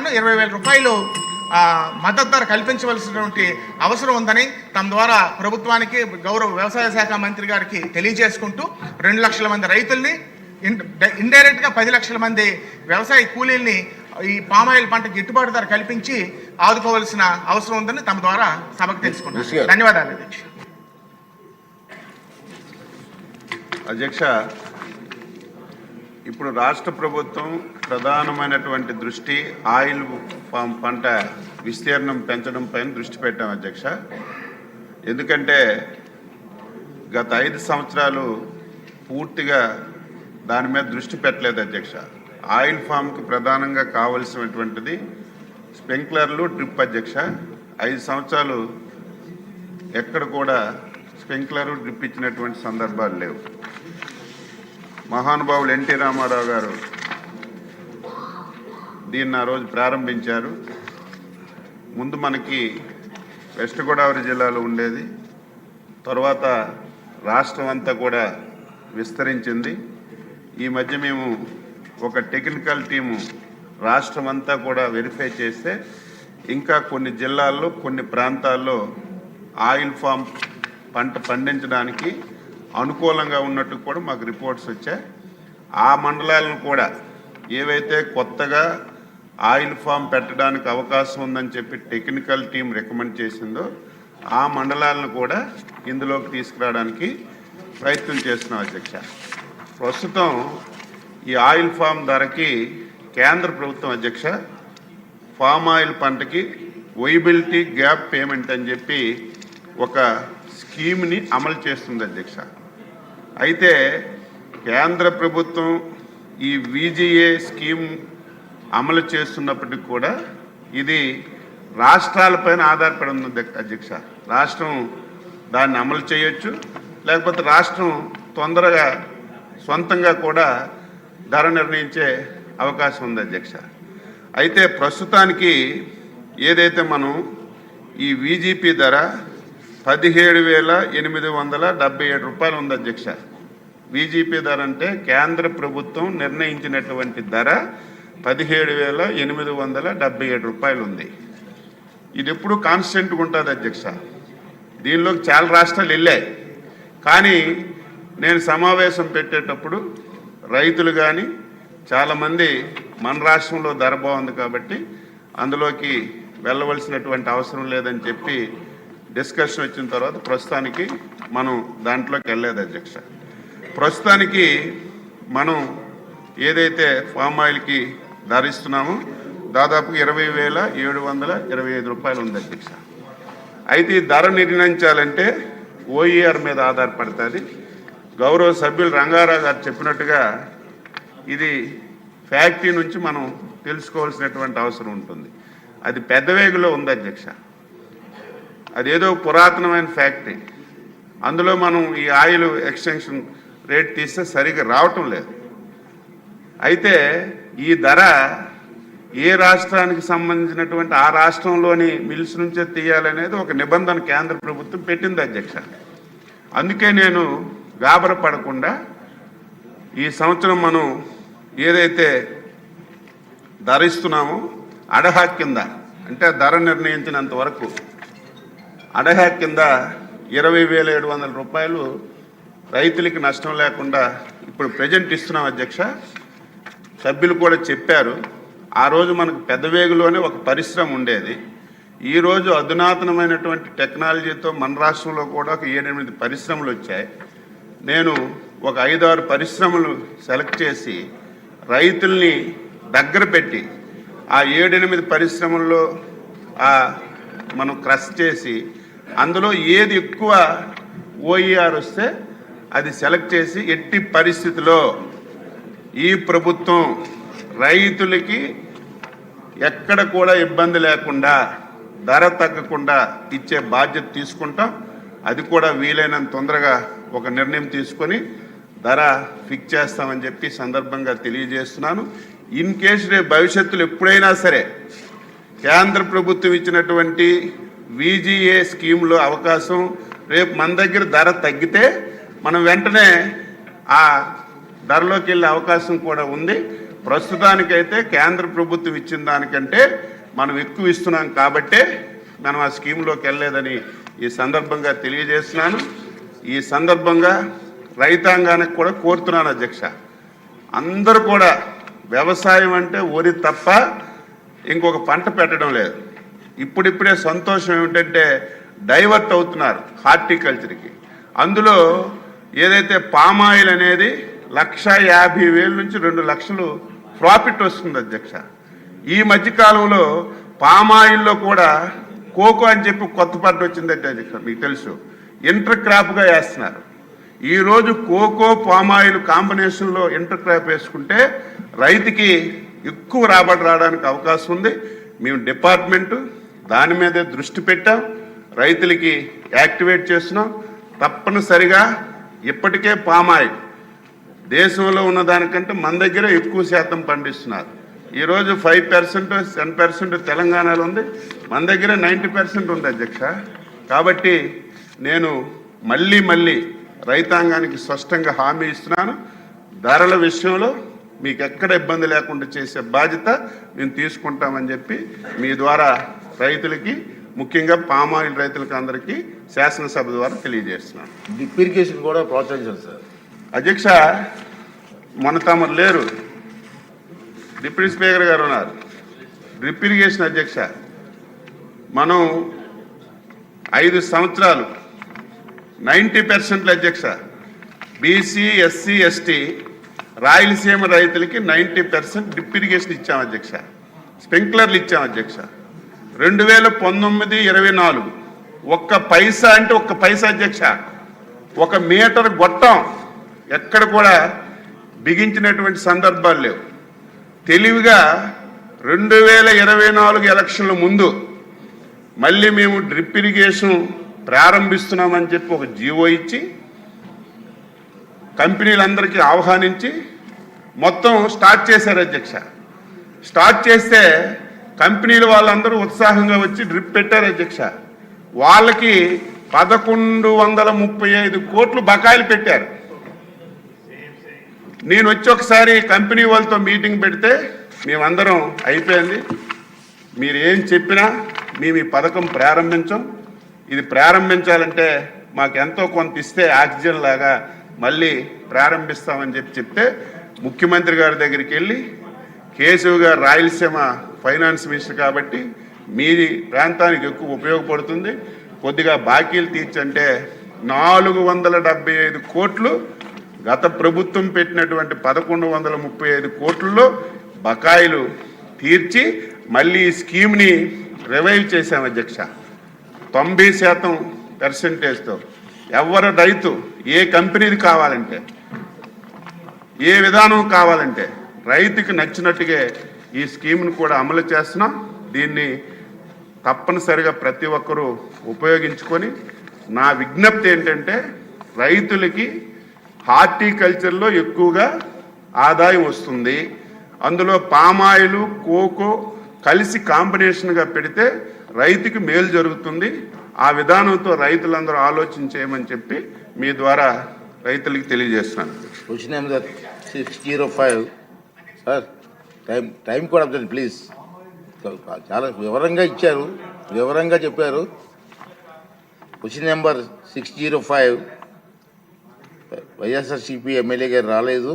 గాను 20,000 రూపాయలు మద్దతు ధర కల్పించవలసినటువంటి అవసరం ఉందని తమ ద్వారా ప్రభుత్వానికి గౌరవ వ్యవసాయ శాఖ మంత్రి గారికి తెలియజేసుకుంటూ 2 లక్షల మంది రైతుల్ని ఇండైరెక్ట్గా 10 లక్షల మంది వ్యవసాయ కూలీల్ని ఈ పామాయిల్ పంట గిట్టుబాటు ధర కల్పించి ఆదుకోవాల్సిన అవసరం ఉందని తమ ద్వారా సభకు తెలుసుకున్నాను. ధన్యవాదాలు అధ్యక్ష. అధ్యక్ష, ఇప్పుడు రాష్ట్ర ప్రభుత్వం ప్రధానమైనటువంటి దృష్టి ఆయిల్ ఫామ్ పంట విస్తీర్ణం పెంచడం పైన దృష్టి పెట్టాం అధ్యక్ష. ఎందుకంటే గత 5 సంవత్సరాలు పూర్తిగా దాని మీద దృష్టి పెట్టలేదు అధ్యక్ష. ఆయిల్ ఫామ్కి ప్రధానంగా కావలసినటువంటిది స్ప్రింక్లర్లు, డ్రిప్ అధ్యక్ష. 5 సంవత్సరాలు ఎక్కడ కూడా స్ప్రింక్లరు, డ్రిప్ ఇచ్చినటువంటి సందర్భాలు లేవు. మహానుభావులు ఎన్టీ రామారావు గారు దీన్ని ఆ రోజు ప్రారంభించారు. ముందు మనకి వెస్ట్ గోదావరి జిల్లాలో ఉండేది, తర్వాత రాష్ట్రం అంతా కూడా విస్తరించింది. ఈ మధ్య మేము ఒక టెక్నికల్ టీము రాష్ట్రం అంతా కూడా వెరిఫై చేస్తే ఇంకా కొన్ని జిల్లాల్లో, కొన్ని ప్రాంతాల్లో ఆయిల్ ఫామ్ పంట పండించడానికి అనుకూలంగా ఉన్నట్టు కూడా మాకు రిపోర్ట్స్ వచ్చాయి. ఆ మండలాలను కూడా ఏవైతే కొత్తగా ఆయిల్ ఫామ్ పెట్టడానికి అవకాశం ఉందని చెప్పి టెక్నికల్ టీం రికమెండ్ చేసిందో ఆ మండలాలను కూడా ఇందులోకి తీసుకురావడానికి ప్రయత్నం చేస్తున్నాం అధ్యక్ష. ప్రస్తుతం ఈ ఆయిల్ ఫామ్ ధరకి కేంద్ర ప్రభుత్వం అధ్యక్ష ఫామ్ ఆయిల్ పంటకి వైబిలిటీ గ్యాప్ పేమెంట్ అని చెప్పి ఒక స్కీమ్ని అమలు చేస్తుంది అధ్యక్ష. అయితే కేంద్ర ప్రభుత్వం ఈ విజిఏ స్కీమ్ అమలు చేస్తున్నప్పటికీ కూడా ఇది రాష్ట్రాలపైన ఆధారపడి ఉంది అధ్యక్ష. రాష్ట్రం దాన్ని అమలు చేయొచ్చు, లేకపోతే రాష్ట్రం తొందరగా సొంతంగా కూడా ధర నిర్ణయించే అవకాశం ఉంది అధ్యక్ష. అయితే ప్రస్తుతానికి ఏదైతే మనం ఈ విజిపి ధర 17,877 రూపాయలు ఉంది అధ్యక్ష. విజిపి ధర అంటే కేంద్ర ప్రభుత్వం నిర్ణయించినటువంటి ధర 17,877 రూపాయలు ఉంది. ఇది ఎప్పుడు కాన్స్టెంట్గా ఉంటుంది అధ్యక్ష. దీనిలోకి చాలా రాష్ట్రాలు వెళ్ళాయి, కానీ నేను సమావేశం పెట్టేటప్పుడు రైతులు కానీ చాలామంది మన రాష్ట్రంలో ధర బాగుంది కాబట్టి అందులోకి వెళ్ళవలసినటువంటి అవసరం లేదని చెప్పి డిస్కషన్ వచ్చిన తర్వాత ప్రస్తుతానికి మనం దాంట్లోకి వెళ్ళలేదు అధ్యక్ష. ప్రస్తుతానికి మనం ఏదైతే ఫామ్ ఆయిల్కి ధర ఇస్తున్నామో దాదాపు 20,725 రూపాయలు ఉంది అధ్యక్ష. అయితే ఈ ధర నిర్ణయించాలంటే ఓఈఆర్ మీద ఆధారపడుతుంది. గౌరవ సభ్యులు రంగారావు గారు చెప్పినట్టుగా ఇది ఫ్యాక్టరీ నుంచి మనం తెలుసుకోవాల్సినటువంటి అవసరం ఉంటుంది. అది పెద్దవేగులో ఉంది అధ్యక్ష. అదేదో పురాతనమైన ఫ్యాక్టరీ, అందులో మనం ఈ ఆయిల్ ఎక్స్టెన్షన్ రేట్ తీస్తే సరిగ్గా రావటం లేదు. అయితే ఈ ధర ఏ రాష్ట్రానికి సంబంధించినటువంటి ఆ రాష్ట్రంలోని మిల్స్ నుంచే తీయాలనేది ఒక నిబంధన కేంద్ర ప్రభుత్వం పెట్టింది అధ్యక్ష. అందుకే నేను గాబరపడకుండా ఈ సంవత్సరం మనం ఏదైతే ధర ఇస్తున్నామో అడహా కింద, అంటే ధర నిర్ణయించినంత వరకు అడహా కింద 20,700 రూపాయలు రైతులకి నష్టం లేకుండా ఇప్పుడు ప్రజెంట్ ఇస్తున్నాం అధ్యక్ష. సభ్యులు కూడా చెప్పారు, ఆ రోజు మనకు పెద్దవేగులోనే ఒక పరిశ్రమ ఉండేది. ఈరోజు అధునాతనమైనటువంటి టెక్నాలజీతో మన రాష్ట్రంలో కూడా ఒక 7-8 పరిశ్రమలు వచ్చాయి. నేను ఒక 5-6 పరిశ్రమలు సెలెక్ట్ చేసి రైతుల్ని దగ్గర పెట్టి ఆ 7-8 పరిశ్రమల్లో మనం క్రష్ చేసి అందులో ఏది ఎక్కువ ఓఈఆర్ వస్తే అది సెలెక్ట్ చేసి ఎట్టి పరిస్థితిలో ఈ ప్రభుత్వం రైతులకి ఎక్కడ కూడా ఇబ్బంది లేకుండా ధర తగ్గకుండా ఇచ్చే బాధ్యత తీసుకుంటాం. అది కూడా వీలైనంత తొందరగా ఒక నిర్ణయం తీసుకొని ధర ఫిక్స్ చేస్తామని చెప్పి సందర్భంగా తెలియజేస్తున్నాను. ఇన్ కేసు రేపు భవిష్యత్తులో ఎప్పుడైనా సరే కేంద్ర ప్రభుత్వం ఇచ్చినటువంటి విజిఏ స్కీమ్లో అవకాశం రేపు మన దగ్గర ధర తగ్గితే మనం వెంటనే ఆ ధరలోకి వెళ్ళే అవకాశం కూడా ఉంది. ప్రస్తుతానికైతే కేంద్ర ప్రభుత్వం ఇచ్చిన దానికంటే మనం ఎక్కువ ఇస్తున్నాం కాబట్టే మనం ఆ స్కీమ్లోకి వెళ్ళలేదని ఈ సందర్భంగా తెలియజేస్తున్నాను. ఈ సందర్భంగా రైతాంగానికి కూడా కోరుతున్నాను అధ్యక్ష, అందరూ కూడా వ్యవసాయం అంటే వరి తప్ప ఇంకొక పంట పెట్టడం లేదు. ఇప్పుడిప్పుడే సంతోషం ఏమిటంటే డైవర్ట్ అవుతున్నారు హార్టికల్చర్కి. అందులో ఏదైతే పామాయిల్ అనేది 1,50,000 నుంచి 2 లక్షలు ప్రాఫిట్ వస్తుంది అధ్యక్ష. ఈ మధ్యకాలంలో పామాయిల్లో కూడా కోకో అని చెప్పి కొత్త పంట వచ్చిందంటే అధ్యక్ష, మీకు తెలుసు, ఇంటర్ క్రాప్గా వేస్తున్నారు. ఈరోజు కోకో పామాయిల్ కాంబినేషన్లో ఇంటర్ క్రాప్ వేసుకుంటే రైతుకి ఎక్కువ రాబడి రావడానికి అవకాశం ఉంది. మేము డిపార్ట్మెంటు దాని మీదే దృష్టి పెట్టాం, రైతులకి యాక్టివేట్ చేస్తున్నాం. తప్పనిసరిగా ఇప్పటికే పామాయిల్ దేశంలో ఉన్న దానికంటే మన దగ్గర ఎక్కువ శాతం పండిస్తున్నారు. ఈరోజు 5% 10% తెలంగాణలో ఉంది, మన దగ్గర 90% ఉంది అధ్యక్ష. కాబట్టి నేను మళ్ళీ రైతాంగానికి స్పష్టంగా హామీ ఇస్తున్నాను, ధరల విషయంలో మీకు ఎక్కడ ఇబ్బంది లేకుండా చేసే బాధ్యత మేము తీసుకుంటామని చెప్పి మీ ద్వారా రైతులకి, ముఖ్యంగా పామాయిల్ రైతులకి అందరికీ శాసనసభ ద్వారా తెలియజేస్తున్నాను. డ్రిప్ ఇరిగేషన్ కూడా ప్రోత్సహించాలి సార్. అధ్యక్ష, మన తమరు లేరు, డిప్యూటీ స్పీకర్ గారు ఉన్నారు. డ్రిప్ ఇరిగేషన్ అధ్యక్ష, మనం 5 సంవత్సరాలు 90% అధ్యక్ష, బీసీ ఎస్సీ ఎస్టీ రాయలసీమ రైతులకి 90% డ్రిప్ ఇరిగేషన్ ఇచ్చాం అధ్యక్ష, స్ప్రింక్లర్లు ఇచ్చాం అధ్యక్ష. 2019-24 ఒక్క పైసా అంటే ఒక్క పైసా అధ్యక్ష, 1 మీటర్ గొట్టం ఎక్కడ కూడా బిగించినటువంటి సందర్భాలు లేవు. తెలివిగా 2024 ఎలక్షన్ల ముందు మళ్ళీ మేము డ్రిప్ ఇరిగేషన్ ప్రారంభిస్తున్నామని చెప్పి ఒక జీవో ఇచ్చి కంపెనీలందరికీ ఆహ్వానించి మొత్తం స్టార్ట్ చేశారు అధ్యక్ష. స్టార్ట్ చేస్తే కంపెనీలు వాళ్ళందరూ ఉత్సాహంగా వచ్చి డ్రిప్ పెట్టారు అధ్యక్ష. వాళ్ళకి 1,135 కోట్లు బకాయిలు పెట్టారు. నేను వచ్చి ఒకసారి కంపెనీ వాళ్ళతో మీటింగ్ పెడితే మేమందరం అయిపోయింది, మీరు ఏం చెప్పినా మేము ఈ పథకం ప్రారంభించాం, ఇది ప్రారంభించాలంటే మాకు ఎంతో కొంత ఇస్తే ఆక్సిజన్ లాగా మళ్ళీ ప్రారంభిస్తామని చెప్తే ముఖ్యమంత్రి గారి దగ్గరికి వెళ్ళి, కేశవ్ గారు రాయలసీమ ఫైనాన్స్ మినిస్టర్ కాబట్టి మీ ప్రాంతానికి ఎక్కువ ఉపయోగపడుతుంది, కొద్దిగా బాకీలు తీర్చంటే 475 కోట్లు గత ప్రభుత్వం పెట్టినటువంటి 1,135 కోట్లలో బకాయిలు తీర్చి మళ్ళీ ఈ స్కీమ్ని రివైవ్ చేశాం అధ్యక్ష. 90% ఎవరు రైతు ఏ కంపెనీది కావాలంటే, ఏ విధానం కావాలంటే రైతుకి నచ్చినట్టుగా ఈ స్కీమ్ను కూడా అమలు చేస్తున్నాం. దీన్ని తప్పనిసరిగా ప్రతి ఒక్కరూ ఉపయోగించుకొని, నా విజ్ఞప్తి ఏంటంటే రైతులకి హార్టికల్చర్లో ఎక్కువగా ఆదాయం వస్తుంది. అందులో పామాయిలు కోకో కలిసి కాంబినేషన్గా పెడితే రైతుకి మేలు జరుగుతుంది. ఆ విధానంతో రైతులందరూ ఆలోచించేయమని చెప్పి మీ ద్వారా రైతులకి తెలియజేస్తున్నాను. క్వశ్చన్ నెంబర్ 605 సార్, టైం కూడా అబ్జర్వ్ ప్లీజ్. చాలా వివరంగా ఇచ్చారు, వివరంగా చెప్పారు. క్వశ్చన్ నెంబర్ 605 వైఎస్ఆర్సీపీ ఎమ్మెల్యే గారు రాలేదు.